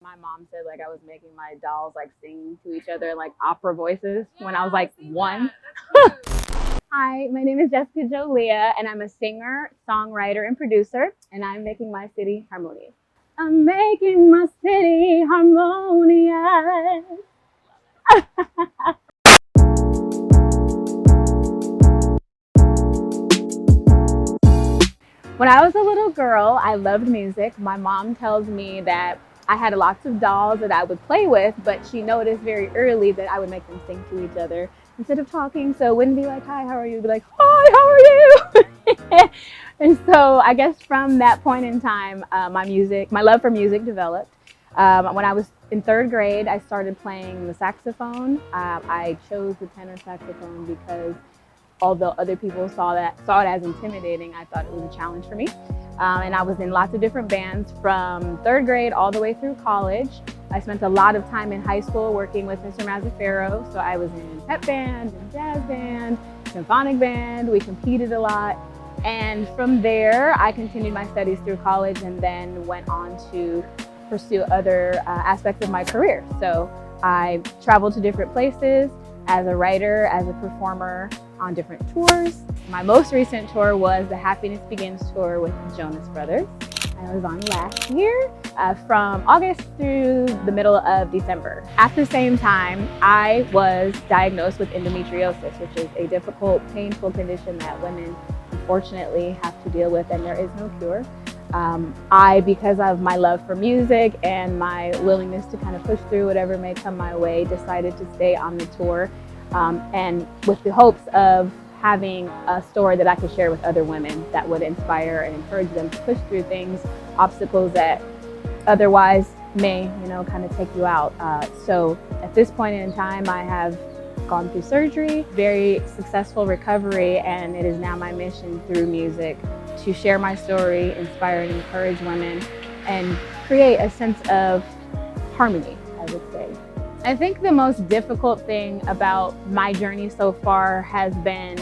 My mom said like I was making my dolls like sing to each other in like opera voices when I was like one. Hi, my name is Jessica Jolia, and I'm a singer, songwriter, and producer, and I'm making my city harmonious. I'm making my city harmonious. When I was a little girl, I loved music. My mom tells me that I had lots of dolls that I would play with, but she noticed very early that I would make them sing to each other instead of talking. So it wouldn't be like, hi, how are you? It'd be like, hi, how are you? And so I guess from that point in time, my love for music developed. When I was in third grade, I started playing the saxophone. I chose the tenor saxophone because although other people saw it as intimidating, I thought it was a challenge for me. And I was in lots of different bands from third grade all the way through college. I spent a lot of time in high school working with Mr. Mazzaferro. So I was in pep band and jazz band, symphonic band. We competed a lot. And from there, I continued my studies through college and then went on to pursue other aspects of my career. So I traveled to different places as a writer, as a performer on different tours. My most recent tour was the Happiness Begins tour with Jonas Brothers. I was on last year from August through the middle of December. At the same time, I was diagnosed with endometriosis, which is a difficult, painful condition that women unfortunately have to deal with, and there is no cure. Because of my love for music and my willingness to kind of push through whatever may come my way, decided to stay on the tour and with the hopes of having a story that I could share with other women that would inspire and encourage them to push through things, obstacles that otherwise may, kind of take you out. So at this point in time, I have gone through surgery, very successful recovery, and it is now my mission through music to share my story, inspire and encourage women, and create a sense of harmony, I would say. I think the most difficult thing about my journey so far has been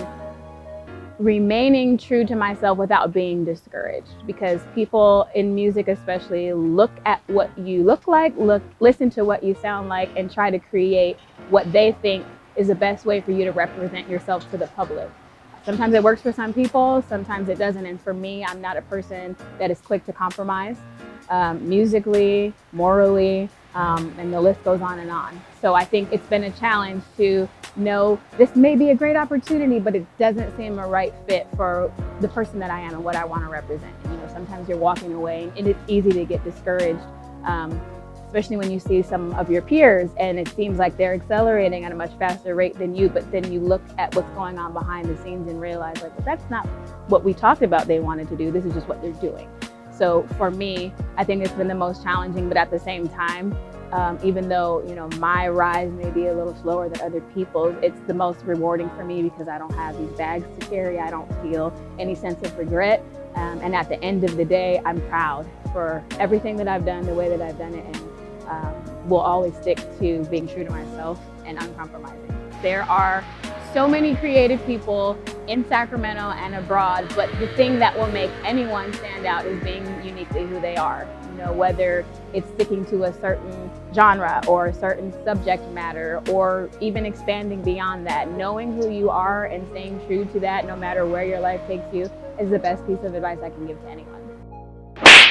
remaining true to myself without being discouraged, because people in music especially look at what you look like, listen to what you sound like, and try to create what they think is the best way for you to represent yourself to the public. Sometimes it works for some people, sometimes it doesn't. And for me, I'm not a person that is quick to compromise, musically, morally, and the list goes on and on. So I think it's been a challenge to know this may be a great opportunity, but it doesn't seem a right fit for the person that I am and what I want to represent. Sometimes you're walking away and it's easy to get discouraged, especially when you see some of your peers and it seems like they're accelerating at a much faster rate than you, but then you look at what's going on behind the scenes and realize like, well, that's not what we talked about they wanted to do. This is just what they're doing. So for me, I think it's been the most challenging, but at the same time, even though, my rise may be a little slower than other people's, it's the most rewarding for me because I don't have these bags to carry. I don't feel any sense of regret. And at the end of the day, I'm proud for everything that I've done, the way that I've done it, and will always stick to being true to myself and uncompromising. There are so many creative people in Sacramento and abroad, but the thing that will make anyone stand out is being uniquely who they are. Whether it's sticking to a certain genre or a certain subject matter, or even expanding beyond that. Knowing who you are and staying true to that, no matter where your life takes you, is the best piece of advice I can give to anyone.